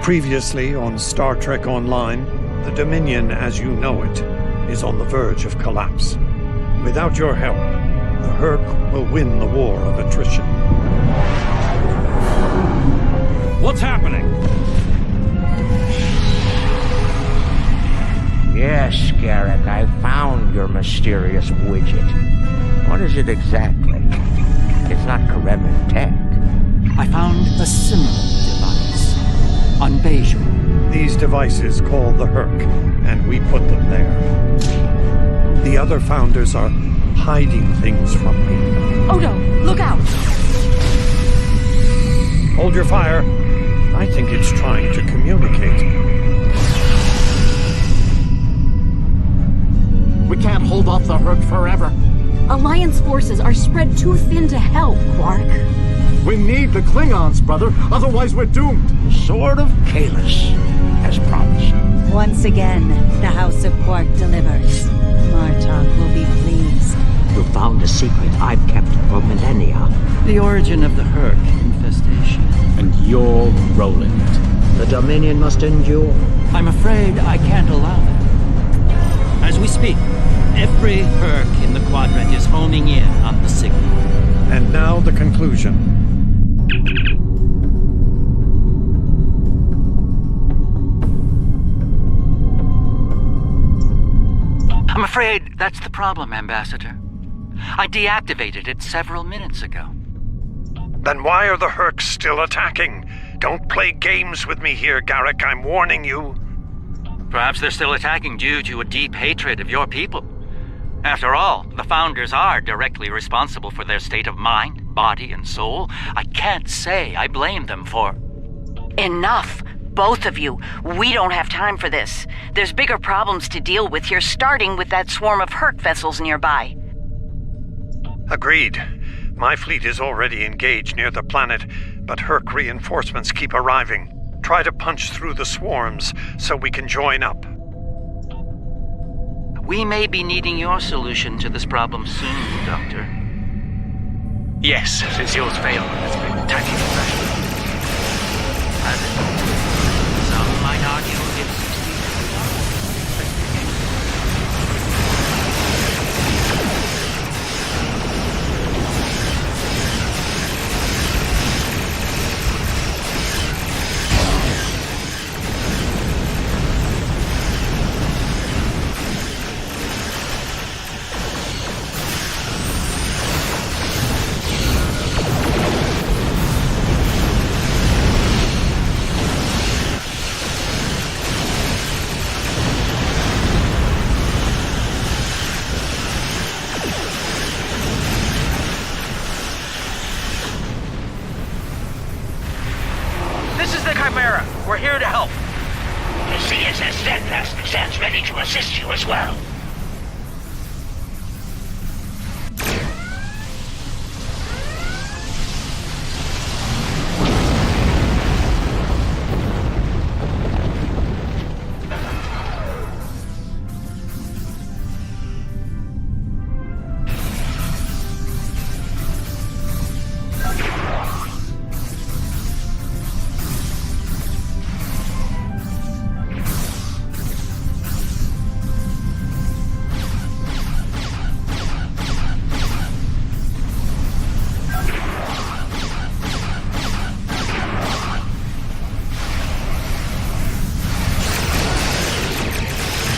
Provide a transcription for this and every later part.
Previously on Star Trek Online, the Dominion as you know it is on the verge of collapse. Without your help, the Herc will win the war of attrition. What's happening? Yes, Garrick, I found your mysterious widget. What is it exactly? It's not Kremen tech. I found a similar device on Bejor. These devices called the Herc, and we put them there. The other founders are hiding things from me. Odo, look out! Hold your fire. I think it's trying to communicate. We can't hold off the Herc forever. Alliance forces are spread too thin to help, Quark. We need the Klingons, brother. Otherwise we're doomed. Sword of Kahless, as promised. Once again, the House of Quark delivers. Martok will be pleased. You found a secret I've kept for millennia. The origin of the Herc infestation. And you're rolling it. The Dominion must endure. I'm afraid I can't allow it. As we speak, every Herc in the Quadrant is homing in on the signal. And now the conclusion. I'm afraid that's the problem, Ambassador. I deactivated it several minutes ago. Then why are the Hercs still attacking? Don't play games with me here, Garrick. I'm warning you. Perhaps they're still attacking due to a deep hatred of your people. After all, the Founders are directly responsible for their state of mind, body, and soul. I can't say I blame them for... Enough! Both of you. We don't have time for this. There's bigger problems to deal with here, starting with that swarm of Herc vessels nearby. Agreed. My fleet is already engaged near the planet, but Herc reinforcements keep arriving. Try to punch through the swarms so we can join up. We may be needing your solution to this problem soon, Doctor. Yes, since yours failed in this spectacular fashion. Has it? Some might argue it's... We're here to help. The CSS Steadfast stands ready to assist you as well.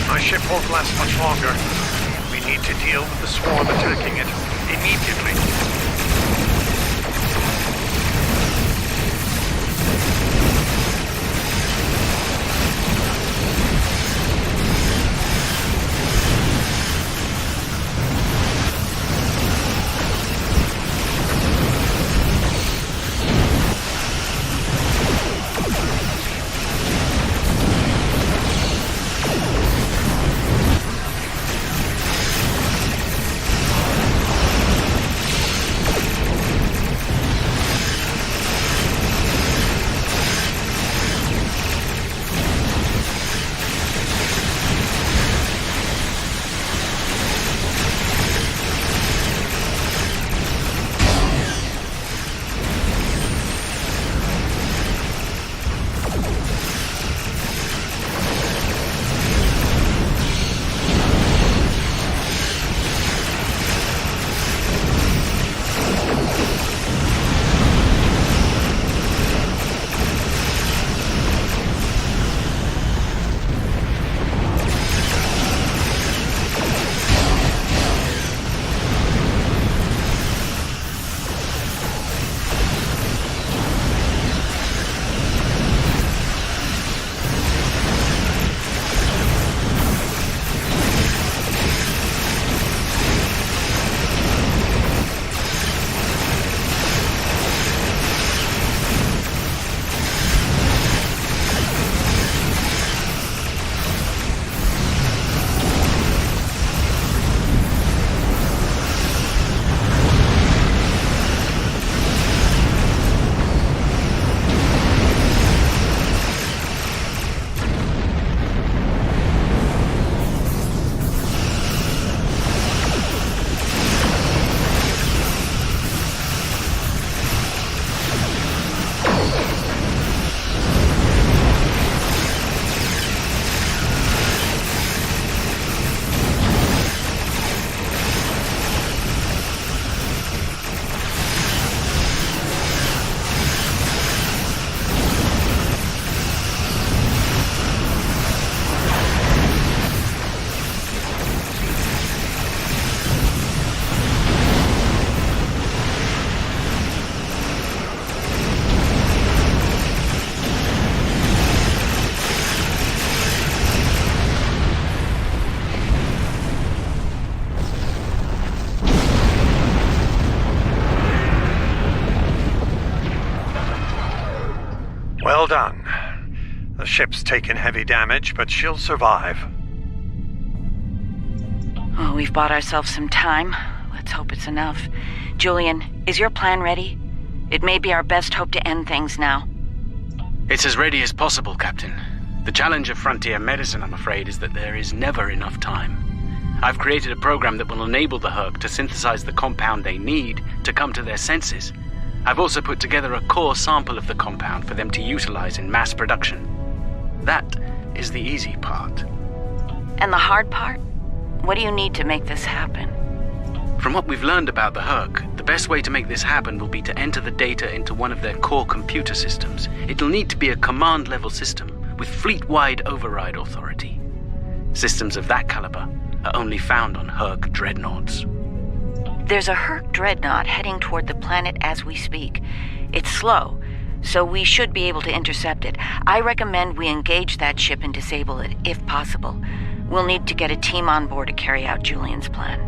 My ship won't last much longer. We need to deal with the swarm attacking it immediately. done. The ship's taken heavy damage, but she'll survive. Oh, we've bought ourselves some time. Let's hope it's enough. Julian, is your plan ready? It may be our best hope to end things now. It's as ready as possible, Captain. The challenge of frontier medicine, I'm afraid, is that there is never enough time. I've created a program that will enable the Herc to synthesize the compound they need to come to their senses. I've also put together a core sample of the compound for them to utilize in mass production. That is the easy part. And the hard part? What do you need to make this happen? From what we've learned about the Herc, the best way to make this happen will be to enter the data into one of their core computer systems. It'll need to be a command-level system with fleet-wide override authority. Systems of that caliber are only found on Herc dreadnoughts. There's a Herc dreadnought heading toward the planet as we speak. It's slow, so we should be able to intercept it. I recommend we engage that ship and disable it, if possible. We'll need to get a team on board to carry out Julian's plan.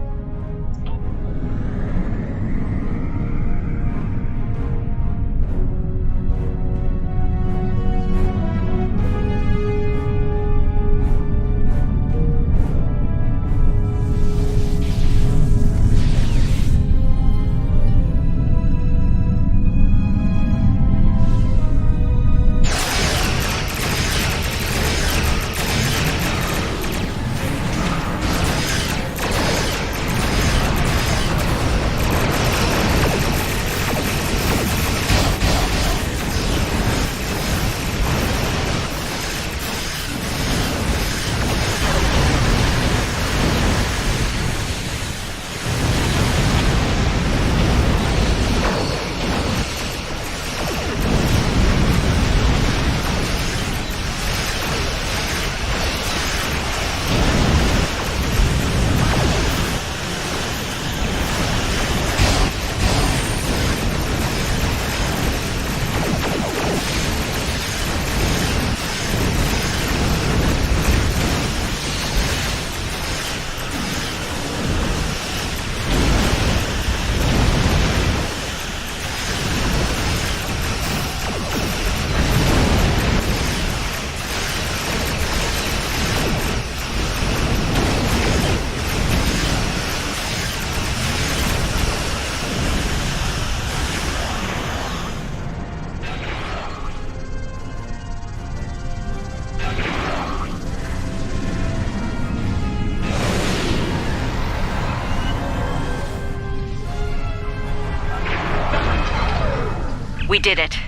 We did it.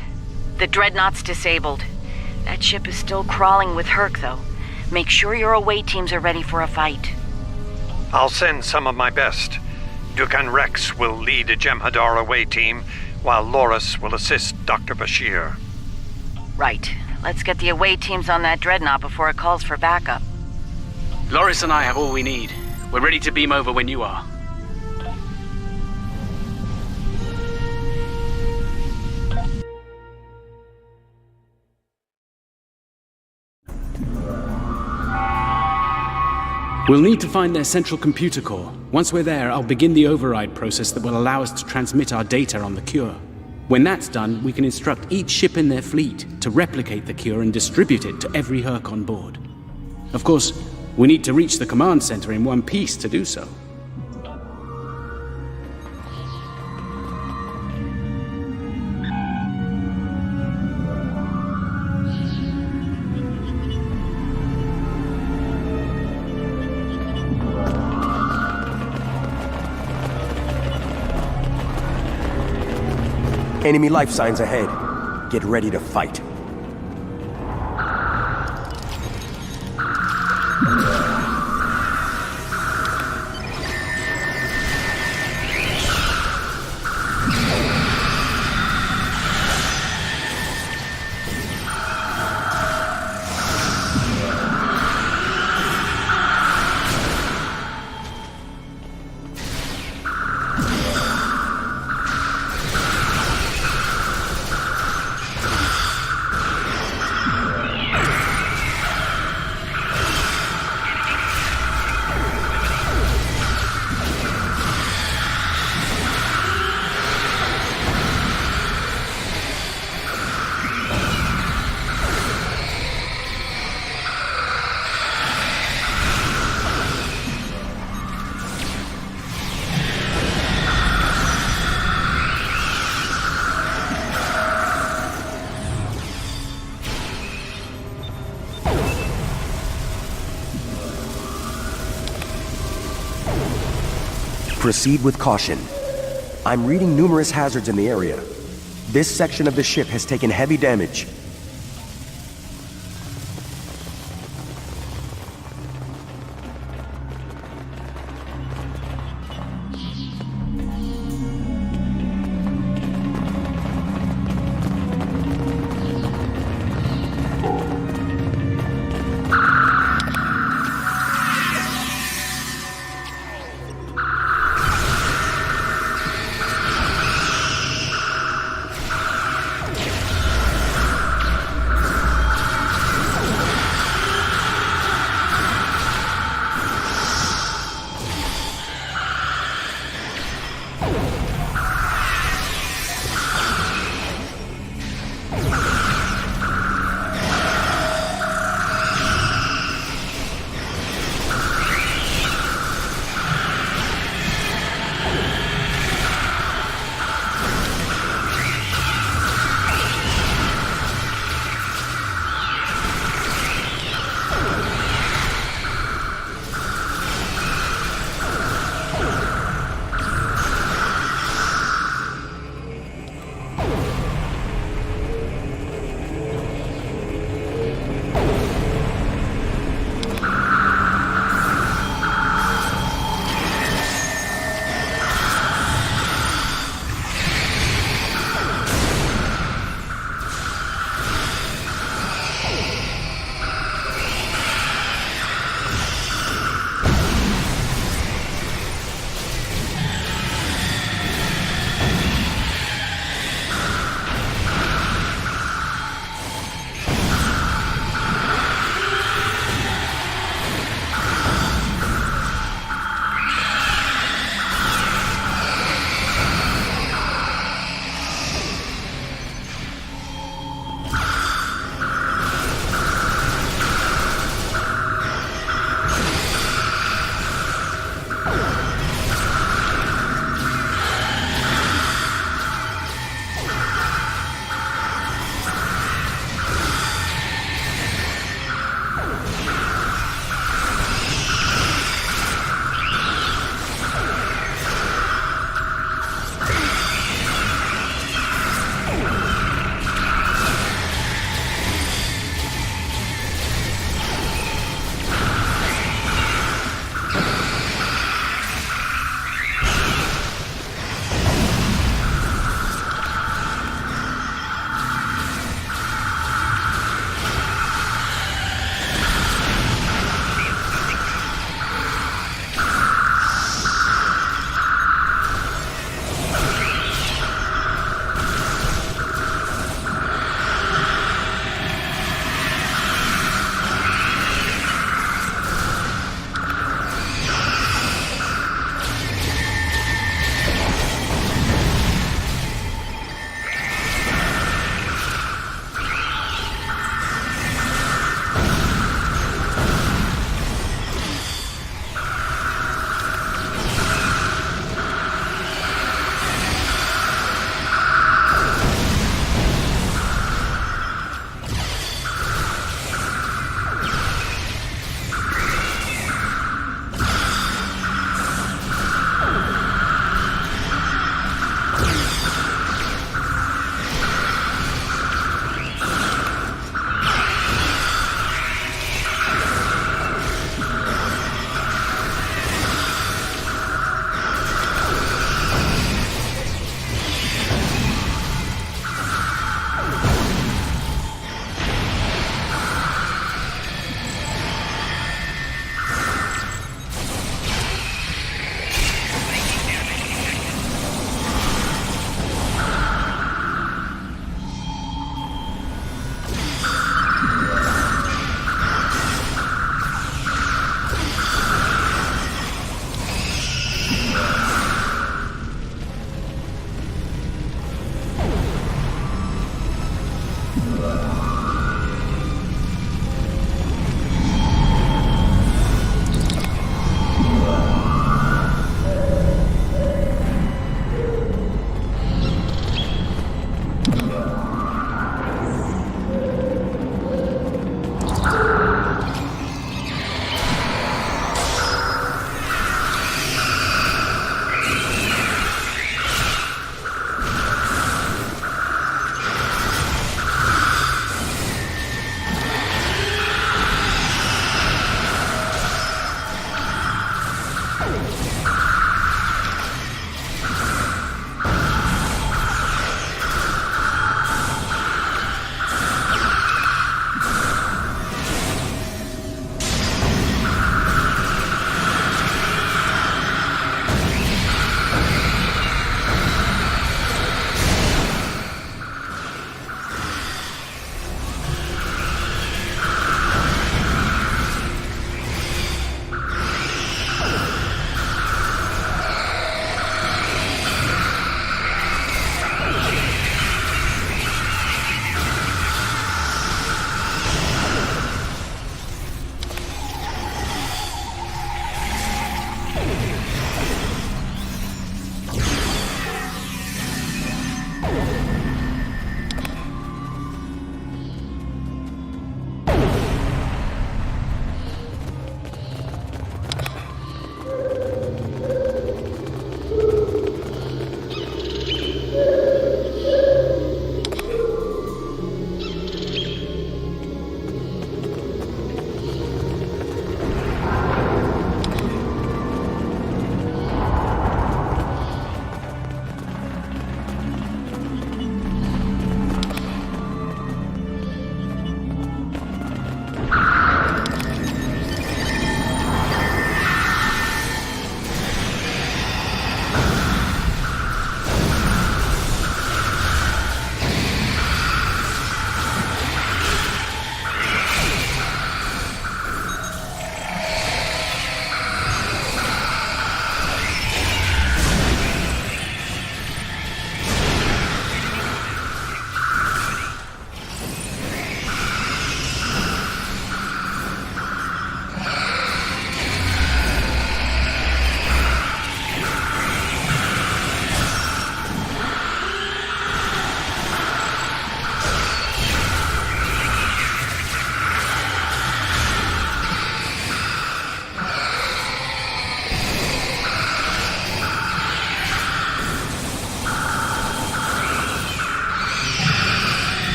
The dreadnought's disabled. That ship is still crawling with Herc, though. Make sure your away teams are ready for a fight. I'll send some of my best. Dukan Rex will lead a Jem'Hadar away team, while Loris will assist Dr. Bashir. Right. Let's get the away teams on that dreadnought before it calls for backup. Loris and I have all we need. We're ready to beam over when you are. We'll need to find their central computer core. Once we're there, I'll begin the override process that will allow us to transmit our data on the cure. When that's done, we can instruct each ship in their fleet to replicate the cure and distribute it to every Herc on board. Of course, we need to reach the command center in one piece to do so. Enemy life signs ahead. Get ready to fight. Proceed with caution. I'm reading numerous hazards in the area. This section of the ship has taken heavy damage.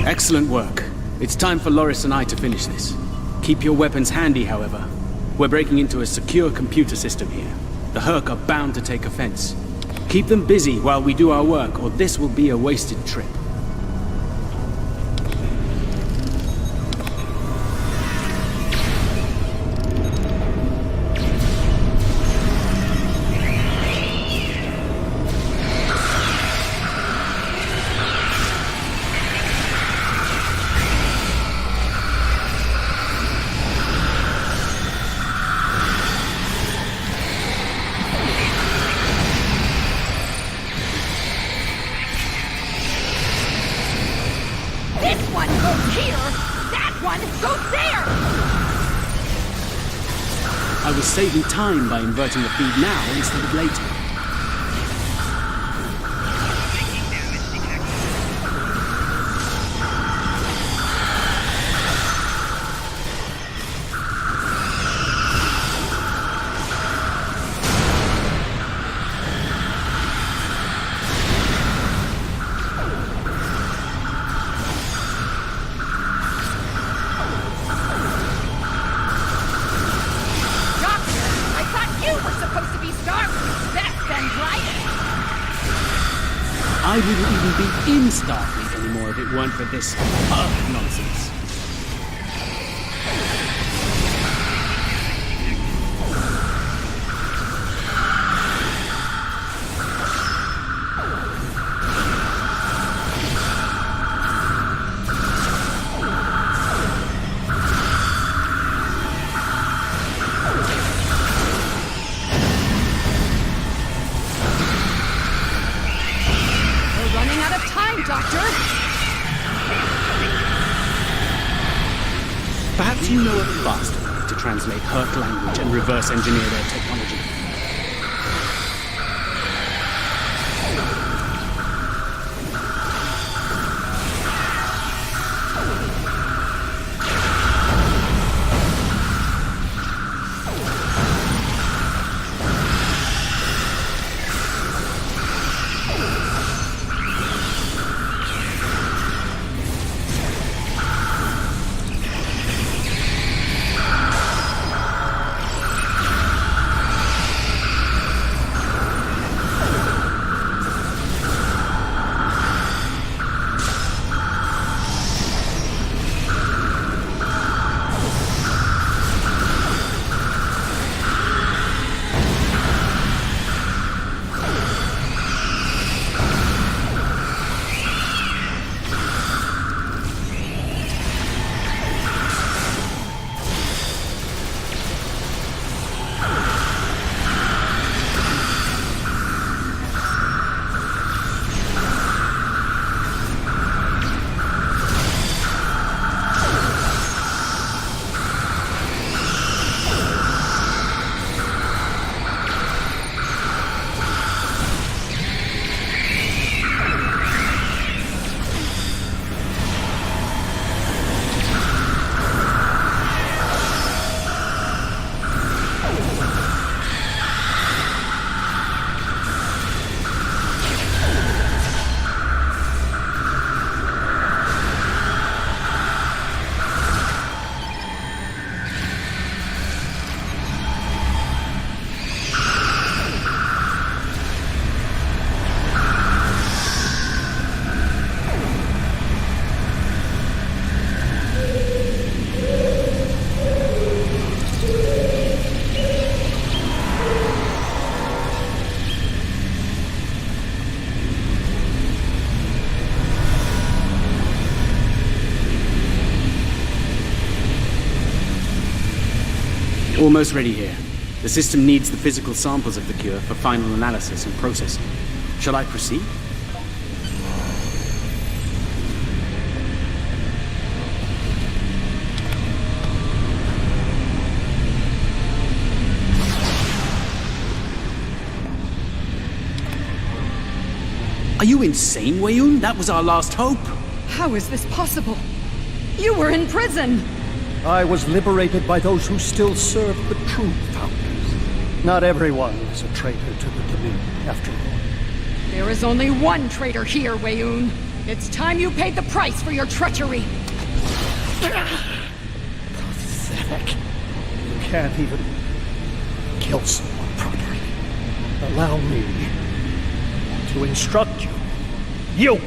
Excellent work. It's time for Loris and I to finish this. Keep your weapons handy, however. We're breaking into a secure computer system here. The Herc are bound to take offense. Keep them busy while we do our work, or this will be a wasted trip. Saving time by inverting the feed now instead of later. I wouldn't even be in Starfleet anymore if it weren't for this nonsense. Perhaps you know a faster way to translate Herc language and reverse engineer their technology. Almost ready here. The system needs the physical samples of the cure for final analysis and processing. Shall I proceed? Are you insane, Weyoun? That was our last hope. How is this possible? You were in prison! I was liberated by those who still serve the true founders. Not everyone is a traitor to the Dominion, after all. There is only one traitor here, Weyoun. It's time you paid the price for your treachery! Pathetic. You can't even kill someone properly. Allow me to instruct you. You!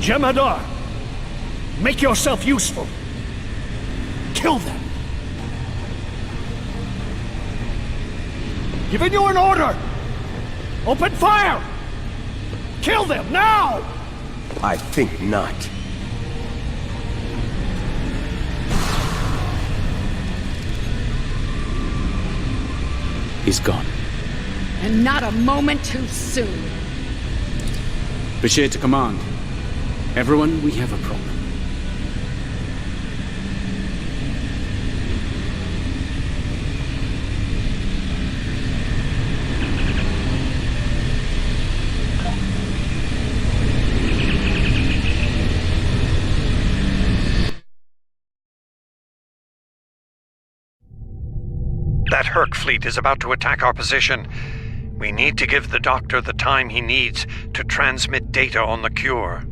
Jemadar! Make yourself useful. Kill them. Giving you an order! Open fire! Kill them, now! I think not. He's gone. And not a moment too soon. Bashir to command. Everyone, we have a problem. That Herc fleet is about to attack our position. We need to give the Doctor the time he needs to transmit data on the cure.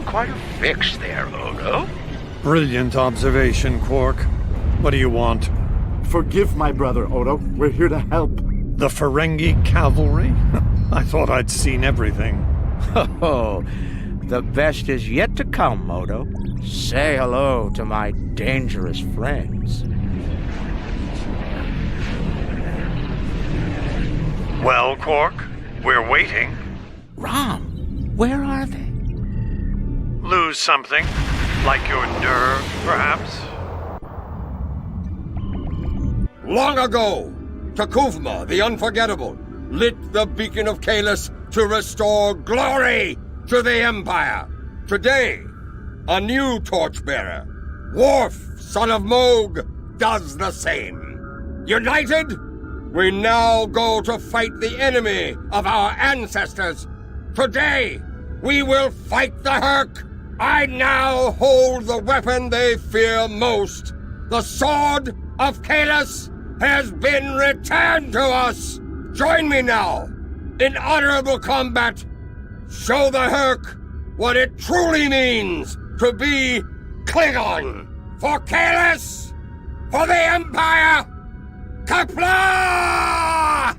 Quite a fix there, Odo. Brilliant observation, Quark. What do you want? Forgive my brother, Odo. We're here to help. The Ferengi cavalry? I thought I'd seen everything. Oh, the best is yet to come, Odo. Say hello to my dangerous friends. Well, Quark, we're waiting. Rom, where are they? Lose something? Like your nerve, perhaps? Long ago, Takuvma, the Unforgettable, lit the beacon of Kahless to restore glory to the Empire. Today, a new torchbearer, Worf, son of Moog, does the same. United, we now go to fight the enemy of our ancestors. Today, we will fight the Herc. I now hold the weapon they fear most. The Sword of Kahless has been returned to us. Join me now in honorable combat. Show the Herc what it truly means to be Klingon. For Kahless, for the Empire, Kapla!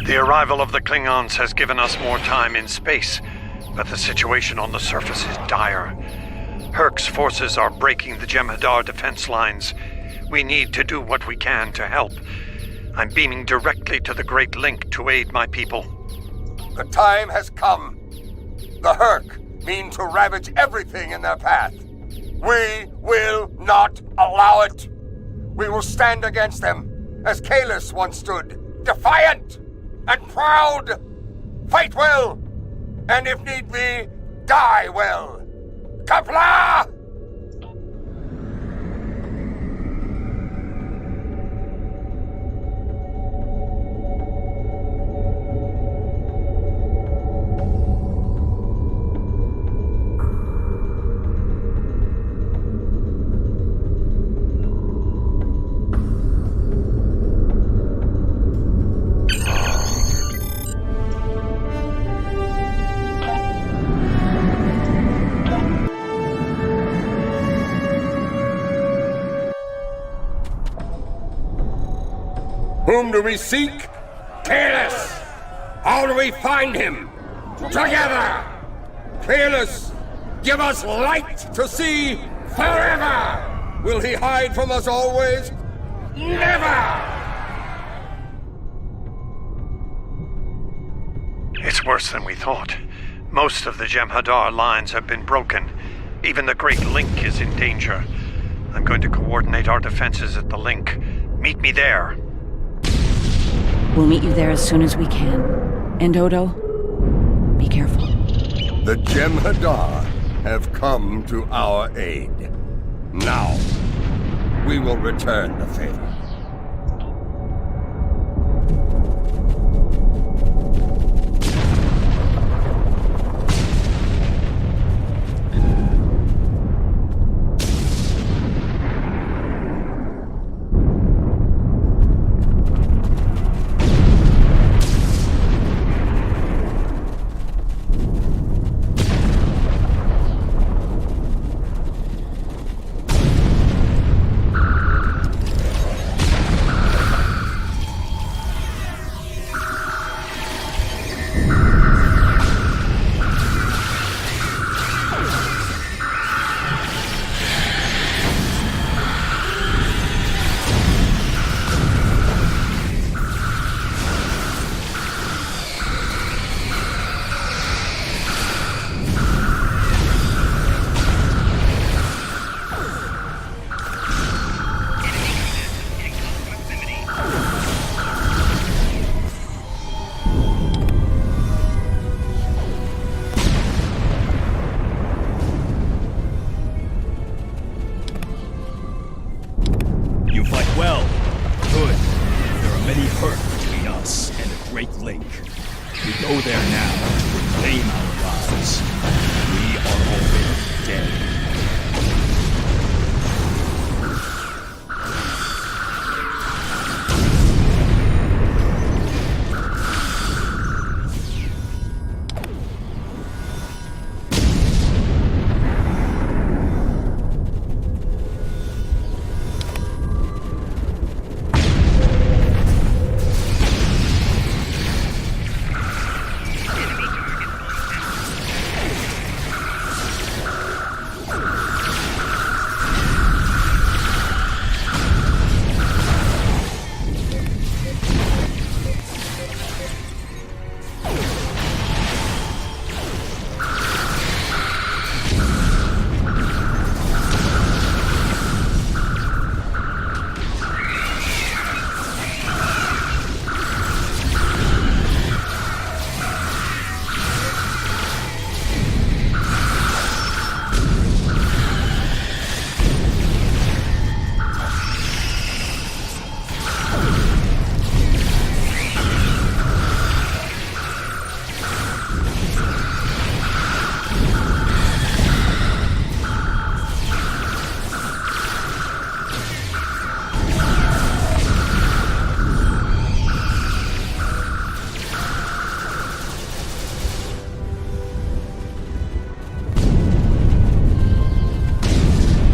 The arrival of the Klingons has given us more time in space, but the situation on the surface is dire. Herc's forces are breaking the Jem'Hadar defense lines. We need to do what we can to help. I'm beaming directly to the Great Link to aid my people. The time has come. The Herc mean to ravage everything in their path. We will not allow it. We will stand against them, as Kahless once stood, defiant and proud. Fight well, and if need be, die well. Qapla'! Whom do we seek? Kahless! How do we find him? Together! Kahless, give us light to see forever! Will he hide from us always? Never! It's worse than we thought. Most of the Jem'Hadar lines have been broken. Even the Great Link is in danger. I'm going to coordinate our defenses at the Link. Meet me there. We'll meet you there as soon as we can. And Odo, be careful. The Jem'Hadar have come to our aid. Now, we will return the favor.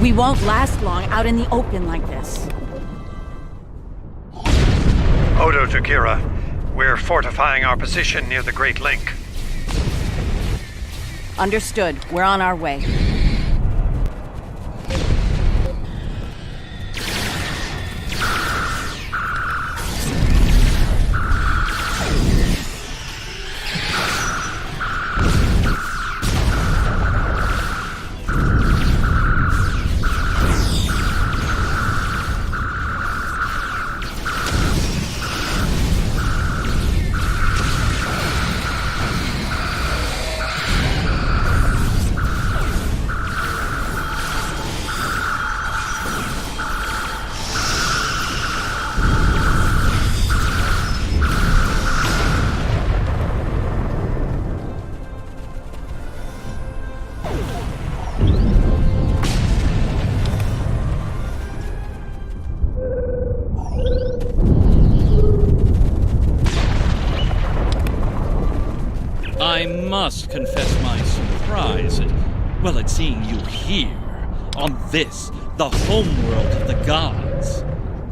We won't last long out in the open like this. Odo to Kira. We're fortifying our position near the Great Link. Understood. We're on our way. I must confess my surprise at seeing you here, on this, the homeworld of the gods.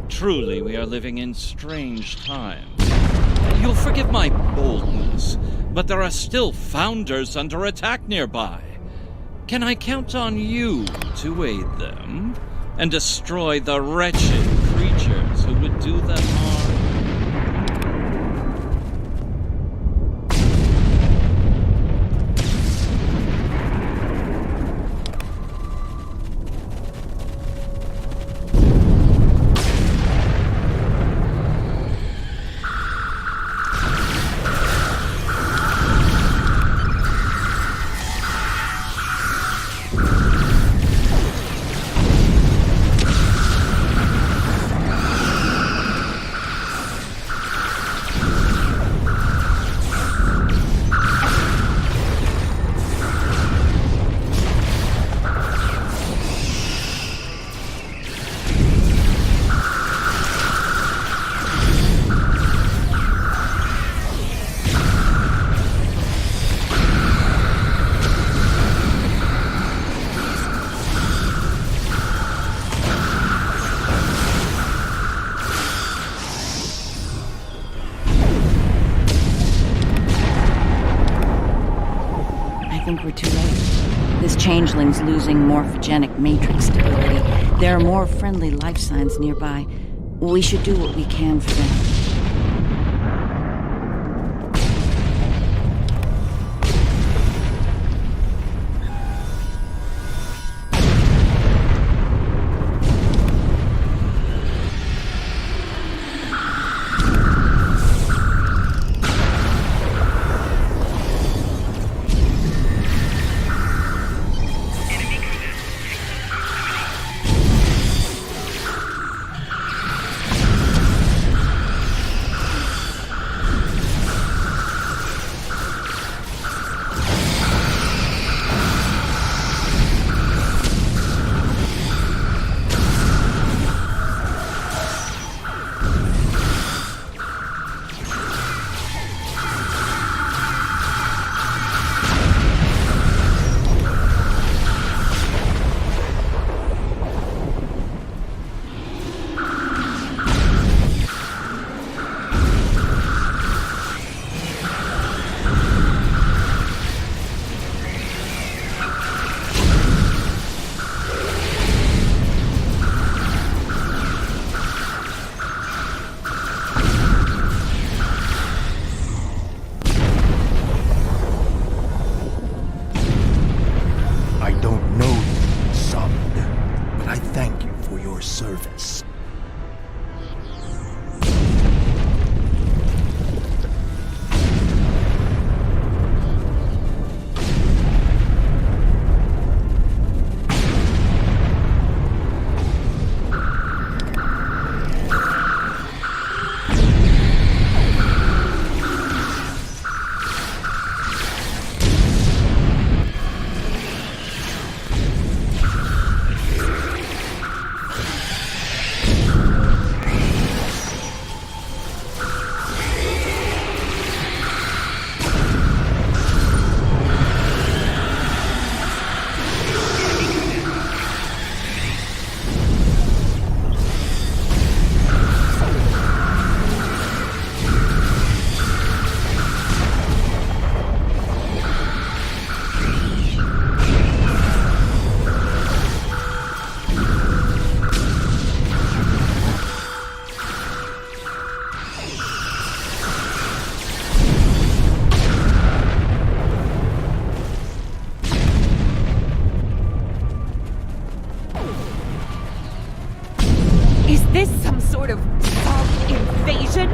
Truly, we are living in strange times. You'll forgive my boldness, but there are still founders under attack nearby. Can I count on you to aid them and destroy the wretched creatures who would do them harm? We're too late. This changeling's losing morphogenic matrix stability. There are more friendly life signs nearby. We should do what we can for them. Service. this some sort of invasion?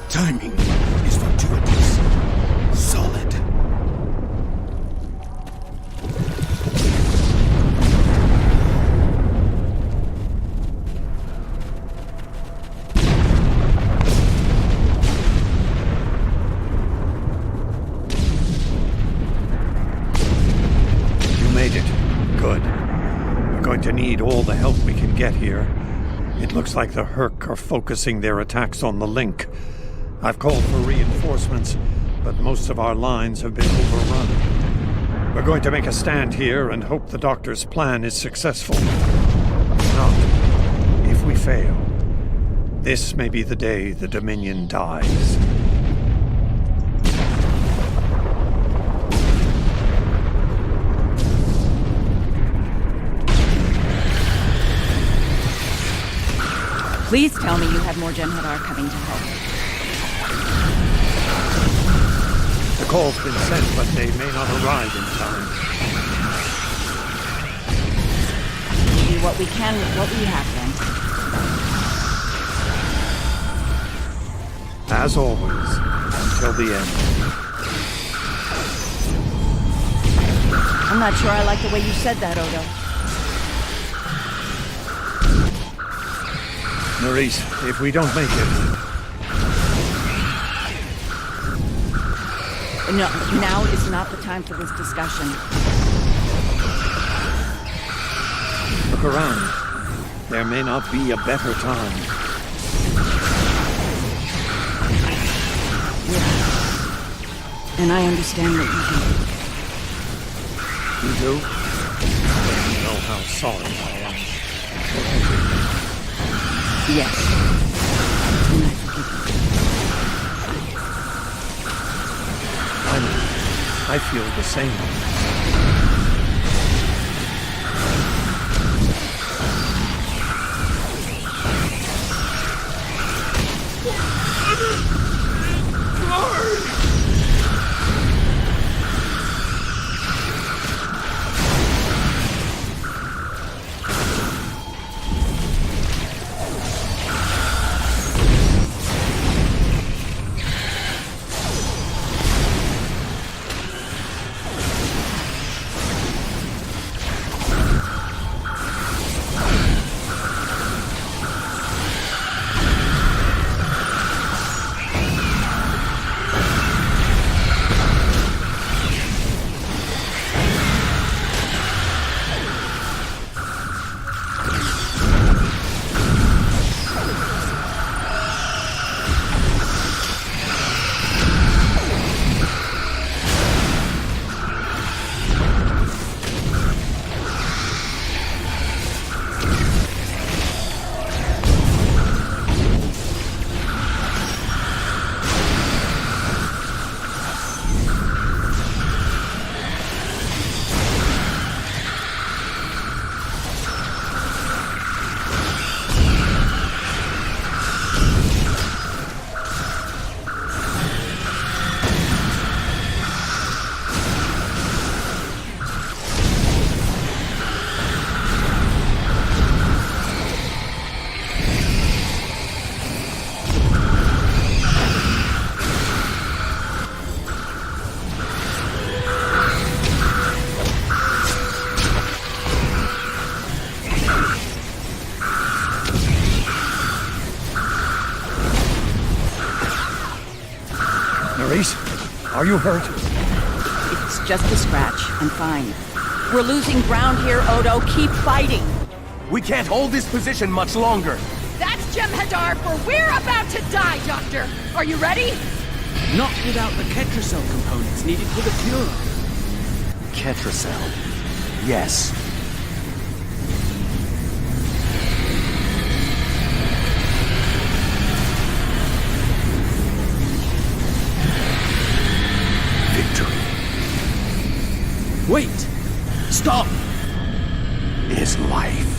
Timing is fortuitous. Solid. You made it. Good. We're going to need all the help we can get here. It looks like the Herc are focusing their attacks on the link. I've called for reinforcements, but most of our lines have been overrun. We're going to make a stand here and hope the Doctor's plan is successful. If not, if we fail, this may be the day the Dominion dies. Please tell me you have more Jem'Hadar coming to help. The call's been sent, but they may not arrive in time. We'll do what we can with what we have, then. As always, until the end. I'm not sure I like the way you said that, Odo. Maurice, if we don't make it... No, now is not the time for this discussion. Look around. There may not be a better time. Yeah. And I understand what you do. You do? Well, you know how sorry I am. Yes. And I forgive you. I feel the same. Maurice, are you hurt? It's just a scratch. I'm fine. We're losing ground here, Odo. Keep fighting. We can't hold this position much longer. That's Jem'Hadar, for we're about to die, Doctor! Are you ready? Not without the Ketracel components needed for the cure. Ketracel. Yes. Victory. Wait! Stop! Is life.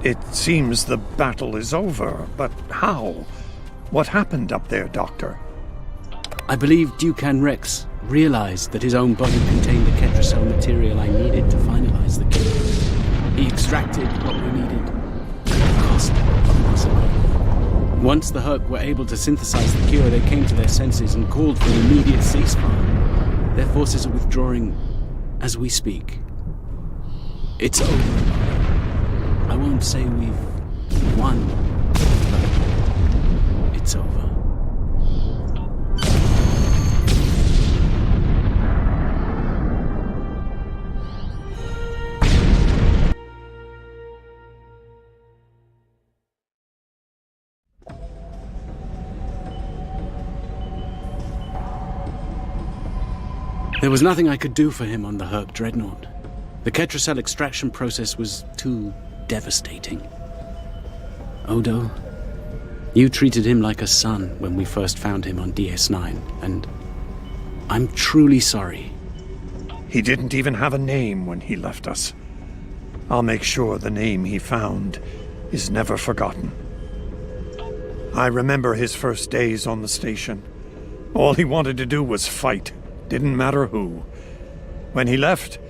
It seems the battle is over, but how? What happened up there, Doctor? I believe Dukan Rex realized that his own body contained the Ketracel material I needed to finalize the cure. He extracted what we needed at the cost of possible. Once the Herc were able to synthesize the cure, they came to their senses and called for an immediate ceasefire. Their forces are withdrawing as we speak. It's over. I won't say we've won, but it's over. There was nothing I could do for him on the Herc Dreadnought. The Ketracel extraction process was too devastating. Odo, you treated him like a son when we first found him on DS9, and I'm truly sorry. He didn't even have a name when he left us. I'll make sure the name he found is never forgotten. I remember his first days on the station. All he wanted to do was fight. Didn't matter who. When he left,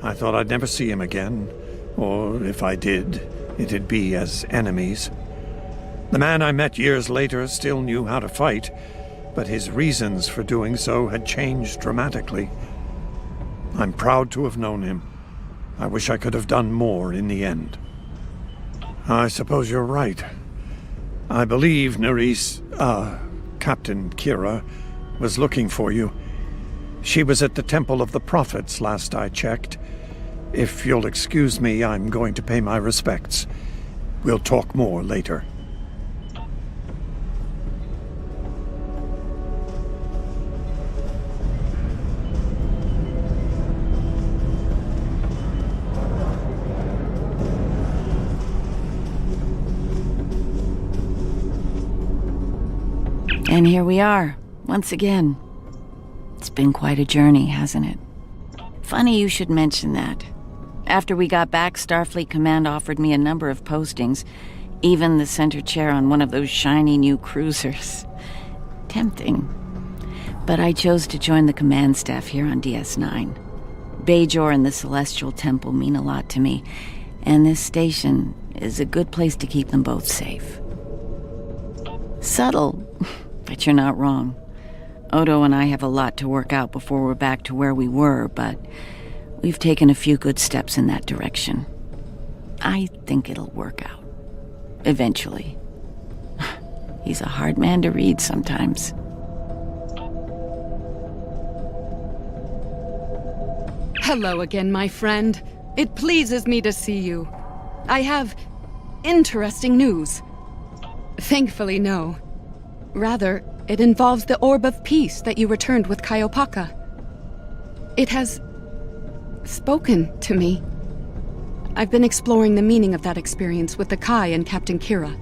I thought I'd never see him again. Or if I did, it'd be as enemies. The man I met years later still knew how to fight, but his reasons for doing so had changed dramatically. I'm proud to have known him. I wish I could have done more in the end. I suppose you're right. I believe Captain Kira was looking for you. She was at the Temple of the Prophets last I checked. If you'll excuse me, I'm going to pay my respects. We'll talk more later. And here we are, once again. It's been quite a journey, hasn't it? Funny you should mention that. After we got back, Starfleet Command offered me a number of postings, even the center chair on one of those shiny new cruisers. Tempting. But I chose to join the command staff here on DS9. Bajor and the Celestial Temple mean a lot to me, and this station is a good place to keep them both safe. Subtle, but you're not wrong. Odo and I have a lot to work out before we're back to where we were, but we've taken a few good steps in that direction. I think it'll work out. Eventually. He's a hard man to read sometimes. Hello again, my friend. It pleases me to see you. I have interesting news. Thankfully, no. Rather, it involves the Orb of Peace that you returned with Kaiopaka. It has spoken to me. I've been exploring the meaning of that experience with the Kai and Captain Kira.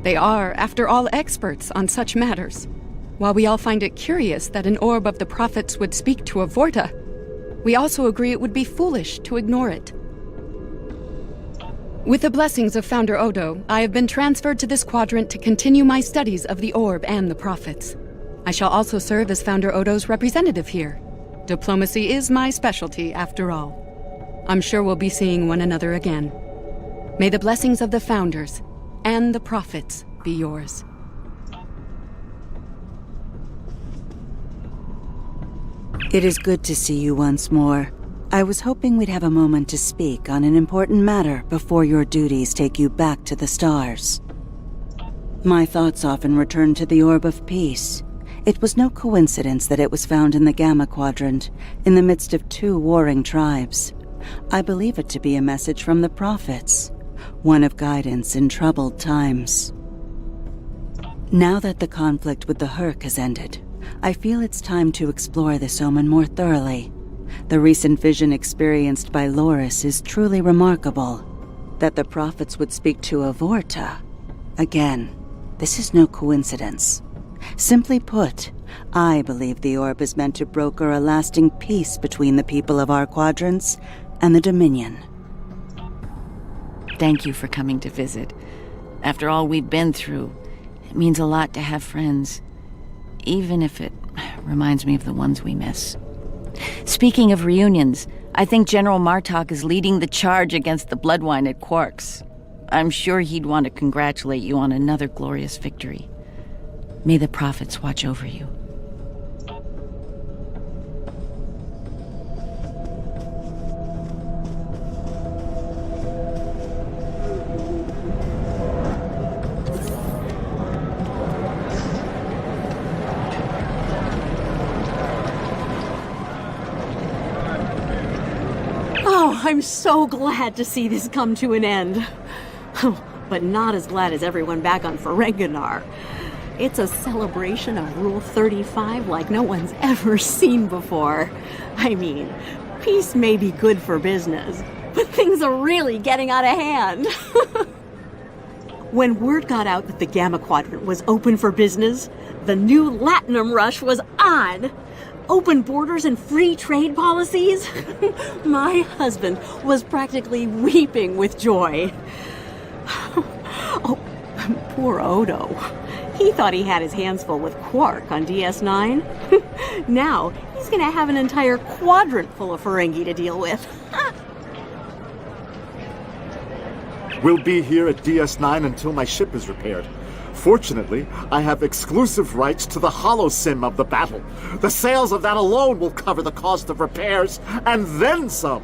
They are, after all, experts on such matters. While we all find it curious that an orb of the prophets would speak to a Vorta, we also agree it would be foolish to ignore it. With the blessings of Founder Odo, I have been transferred to this quadrant to continue my studies of the orb and the prophets. I shall also serve as Founder Odo's representative here. Diplomacy is my specialty, after all. I'm sure we'll be seeing one another again. May the blessings of the Founders and the prophets be yours. It is good to see you once more. I was hoping we'd have a moment to speak on an important matter before your duties take you back to the stars. My thoughts often return to the Orb of Peace. It was no coincidence that it was found in the Gamma Quadrant, in the midst of 2 warring tribes. I believe it to be a message from the prophets, one of guidance in troubled times. Now that the conflict with the Herc has ended, I feel it's time to explore this omen more thoroughly. The recent vision experienced by Loris is truly remarkable. That the prophets would speak to a Vorta. Again, this is no coincidence. Simply put, I believe the orb is meant to broker a lasting peace between the people of our quadrants and the Dominion. Thank you for coming to visit. After all we've been through, it means a lot to have friends, even if it reminds me of the ones we miss. Speaking of reunions, I think General Martok is leading the charge against the Bloodwine at Quark's. I'm sure he'd want to congratulate you on another glorious victory. May the prophets watch over you. I'm so glad to see this come to an end. But not as glad as everyone back on Ferenginar. It's a celebration of Rule 35 like no one's ever seen before. I mean, peace may be good for business, but things are really getting out of hand. When word got out that the Gamma Quadrant was open for business, the new Latinum rush was on. Open borders and free trade policies? My husband was practically weeping with joy. Oh, poor Odo. He thought he had his hands full with Quark on DS9. Now, he's gonna have an entire quadrant full of Ferengi to deal with. We'll be here at DS9 until my ship is repaired. Fortunately, I have exclusive rights to the holosim of the battle. The sales of that alone will cover the cost of repairs, and then some.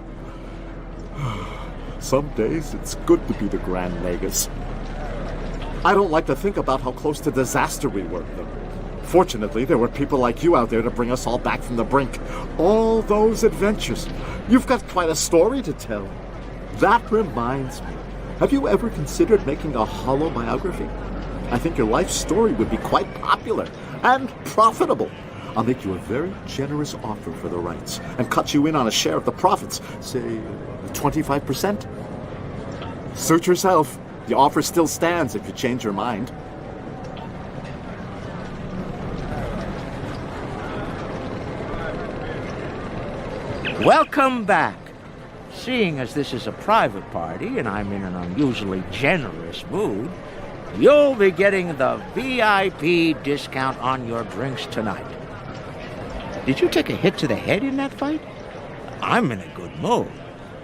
Some days, it's good to be the Grand Nagus. I don't like to think about how close to disaster we were, though. Fortunately, there were people like you out there to bring us all back from the brink. All those adventures. You've got quite a story to tell. That reminds me. Have you ever considered making a holo biography? I think your life story would be quite popular and profitable. I'll make you a very generous offer for the rights and cut you in on a share of the profits, say 25%. Suit yourself. The offer still stands if you change your mind. Welcome back. Seeing as this is a private party and I'm in an unusually generous mood, you'll be getting the VIP discount on your drinks tonight. Did you take a hit to the head in that fight? I'm in a good mood.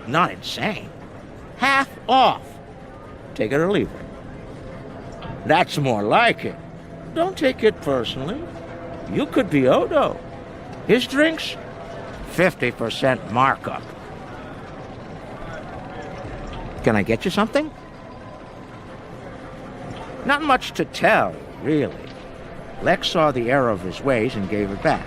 Not insane. Half off. Take it or leave it. That's more like it. Don't take it personally. You could be Odo. His drinks, 50% markup. Can I get you something? Not much to tell, really. Lex saw the error of his ways and gave it back.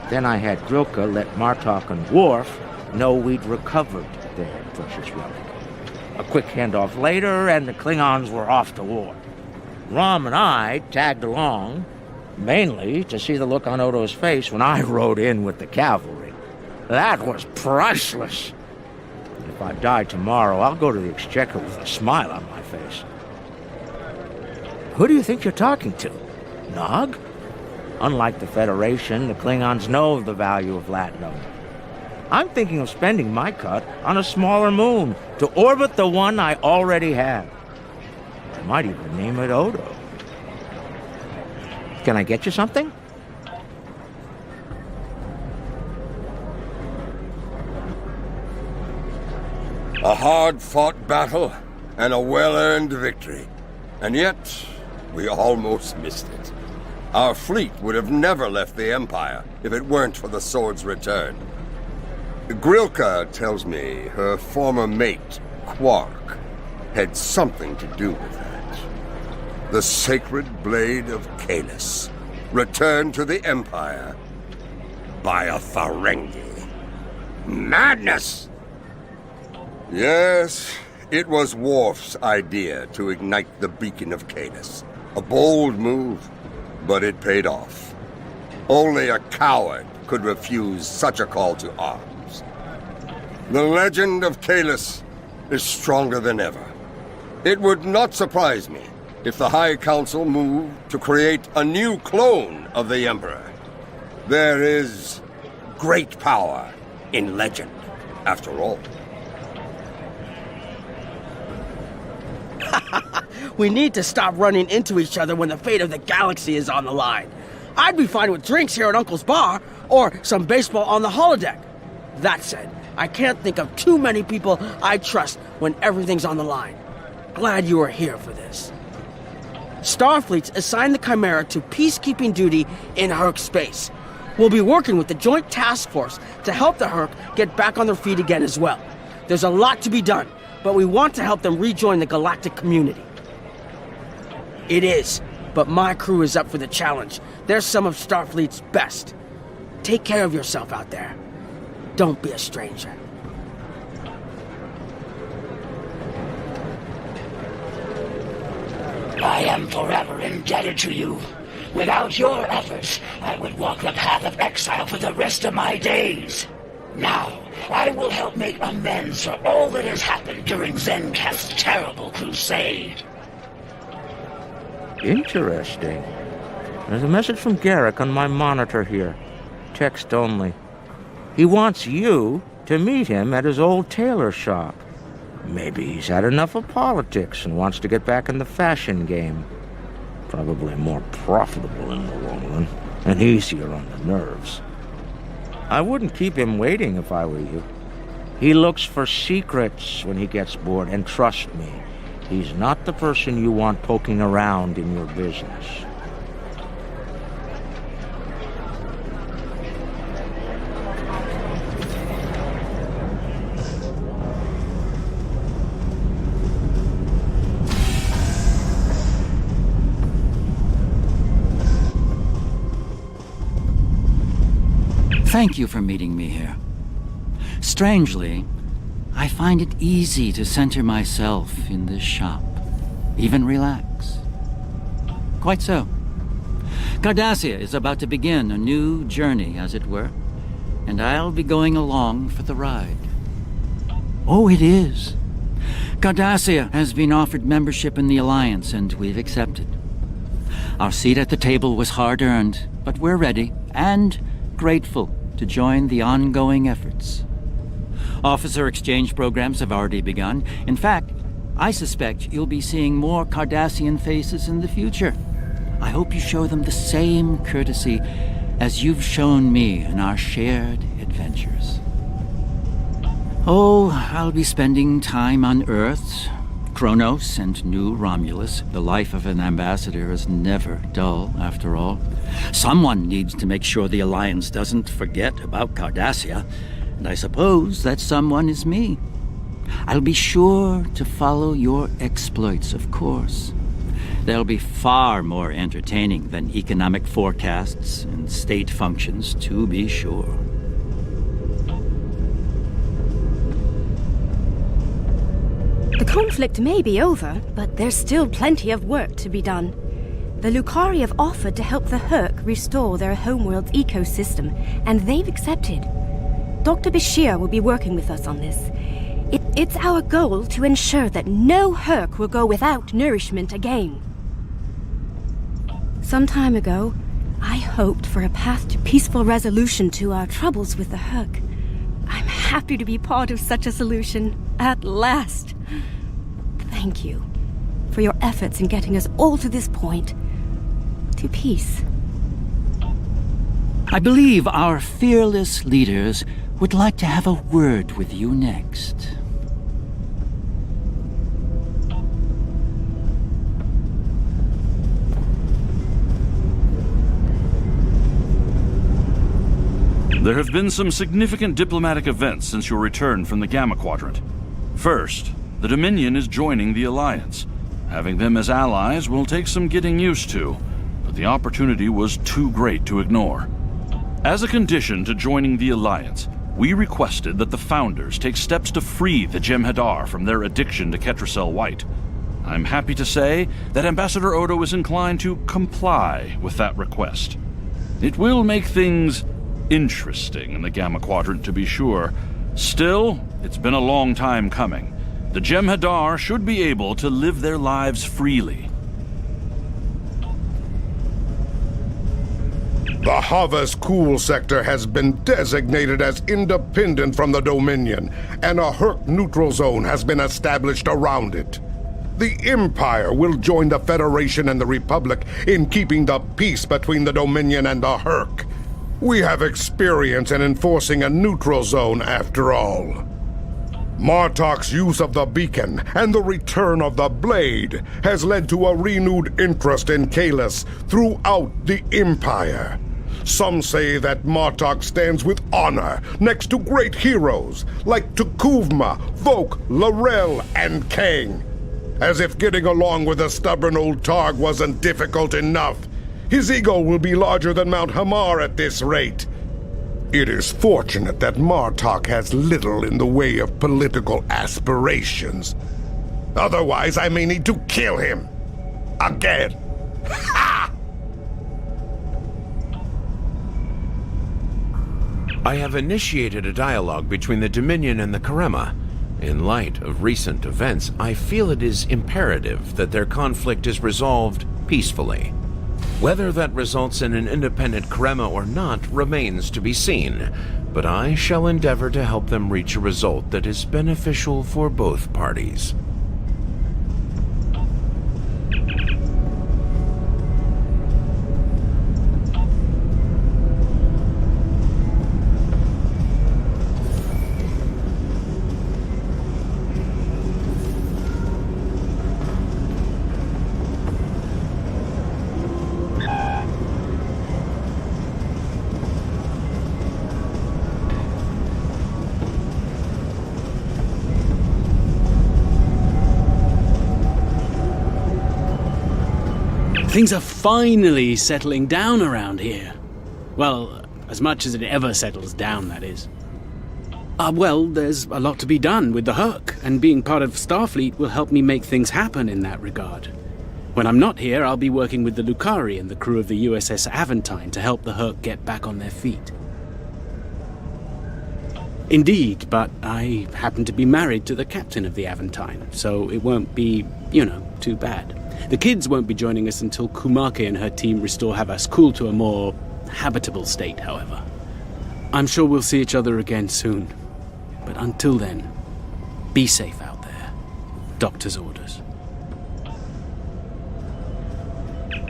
Then I had Grilka let Martok and Worf know we'd recovered their precious relic. A quick handoff later, and the Klingons were off to war. Rom and I tagged along, mainly to see the look on Odo's face when I rode in with the cavalry. That was priceless. If I die tomorrow, I'll go to the Exchequer with a smile on my face. Who do you think you're talking to? Nog? Unlike the Federation, the Klingons know the value of Latinum. I'm thinking of spending my cut on a smaller moon to orbit the one I already have. I might even name it Odo. Can I get you something? A hard-fought battle and a well-earned victory. And yet, we almost missed it. Our fleet would have never left the Empire if it weren't for the sword's return. Grilka tells me her former mate, Quark, had something to do with that. The sacred blade of Kahless, returned to the Empire by a Ferengi. Madness! Yes, it was Worf's idea to ignite the beacon of Kahless. A bold move, but it paid off. Only a coward could refuse such a call to arms. The legend of Kahless is stronger than ever. It would not surprise me if the High Council moved to create a new clone of the Emperor. There is great power in legend, after all. We need to stop running into each other when the fate of the galaxy is on the line. I'd be fine with drinks here at Uncle's bar, or some baseball on the holodeck. That said, I can't think of too many people I trust when everything's on the line. Glad you are here for this. Starfleet's assigned the Chimera to peacekeeping duty in Herc space. We'll be working with the Joint Task Force to help the Herc get back on their feet again as well. There's a lot to be done, but we want to help them rejoin the galactic community. It is, but my crew is up for the challenge. They're some of Starfleet's best. Take care of yourself out there. Don't be a stranger. I am forever indebted to you. Without your efforts, I would walk the path of exile for the rest of my days. Now, I will help make amends for all that has happened during Zencast's terrible crusade. Interesting. There's a message from Garrick on my monitor here. Text only. He wants you to meet him at his old tailor shop. Maybe he's had enough of politics and wants to get back in the fashion game. Probably more profitable in the long run, and easier on the nerves. I wouldn't keep him waiting if I were you. He looks for secrets when he gets bored, and trust me, he's not the person you want poking around in your business. Thank you for meeting me here. Strangely, I find it easy to center myself in this shop, even relax. Quite so. Cardassia is about to begin a new journey, as it were, and I'll be going along for the ride. Oh, it is. Cardassia has been offered membership in the Alliance, and we've accepted. Our seat at the table was hard-earned, but we're ready and grateful to join the ongoing efforts. Officer exchange programs have already begun. In fact, I suspect you'll be seeing more Cardassian faces in the future. I hope you show them the same courtesy as you've shown me in our shared adventures. Oh, I'll be spending time on Earth, Kronos, and New Romulus. The life of an ambassador is never dull, after all. Someone needs to make sure the Alliance doesn't forget about Cardassia, and I suppose that someone is me. I'll be sure to follow your exploits, of course. They'll be far more entertaining than economic forecasts and state functions, to be sure. The conflict may be over, but there's still plenty of work to be done. The Lucari have offered to help the Herc restore their homeworld's ecosystem, and they've accepted. Dr. Bashir will be working with us on this. It's our goal to ensure that no Herc will go without nourishment again. Some time ago, I hoped for a path to peaceful resolution to our troubles with the Herc. I'm happy to be part of such a solution, at last. Thank you for your efforts in getting us all to this point, to peace. I believe our fearless leaders would like to have a word with you next. There have been some significant diplomatic events since your return from the Gamma Quadrant. First, the Dominion is joining the Alliance. Having them as allies will take some getting used to, but the opportunity was too great to ignore. As a condition to joining the Alliance, we requested that the Founders take steps to free the Jem'Hadar from their addiction to Ketracel White. I'm happy to say that Ambassador Odo is inclined to comply with that request. It will make things interesting in the Gamma Quadrant, to be sure. Still, it's been a long time coming. The Jem'Hadar should be able to live their lives freely. The Havas Cool sector has been designated as independent from the Dominion, and a Herc neutral zone has been established around it. The Empire will join the Federation and the Republic in keeping the peace between the Dominion and the Herc. We have experience in enforcing a neutral zone, after all. Martok's use of the beacon and the return of the blade has led to a renewed interest in Kahless throughout the Empire. Some say that Martok stands with honor next to great heroes like Tukuvma, Vok, L'Rell, and Kang. As if getting along with the stubborn old Targ wasn't difficult enough. His ego will be larger than Mount Hamar at this rate. It is fortunate that Martok has little in the way of political aspirations. Otherwise, I may need to kill him. Again. Ha! I have initiated a dialogue between the Dominion and the Karema. In light of recent events, I feel it is imperative that their conflict is resolved peacefully. Whether that results in an independent Karema or not remains to be seen, but I shall endeavor to help them reach a result that is beneficial for both parties. Things are finally settling down around here. Well, as much as it ever settles down, that is. Well, there's a lot to be done with the Herc, and being part of Starfleet will help me make things happen in that regard. When I'm not here, I'll be working with the Lucari and the crew of the USS Aventine to help the Herc get back on their feet. Indeed, but I happen to be married to the captain of the Aventine, so it won't be, too bad. The kids won't be joining us until Kumake and her team restore Havas Cool to a more habitable state, however. I'm sure we'll see each other again soon. But until then, be safe out there. Doctor's orders.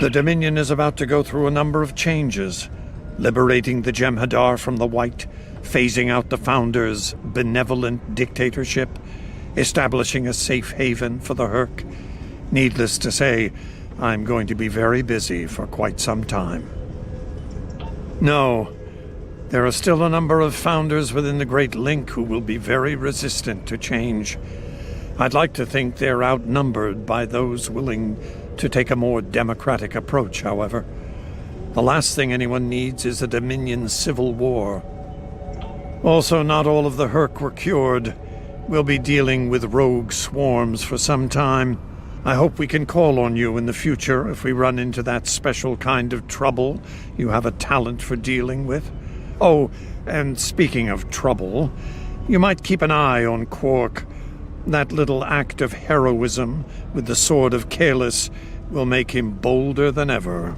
The Dominion is about to go through a number of changes, liberating the Jem'Hadar from the White, phasing out the Founders' benevolent dictatorship, establishing a safe haven for the Herc. Needless to say, I'm going to be very busy for quite some time. No, there are still a number of Founders within the Great Link who will be very resistant to change. I'd like to think they're outnumbered by those willing to take a more democratic approach, however. The last thing anyone needs is a Dominion civil war. Also, not all of the Herc were cured. We'll be dealing with rogue swarms for some time. I hope we can call on you in the future if we run into that special kind of trouble you have a talent for dealing with. Oh, and speaking of trouble, you might keep an eye on Quark. That little act of heroism with the sword of Kahless will make him bolder than ever.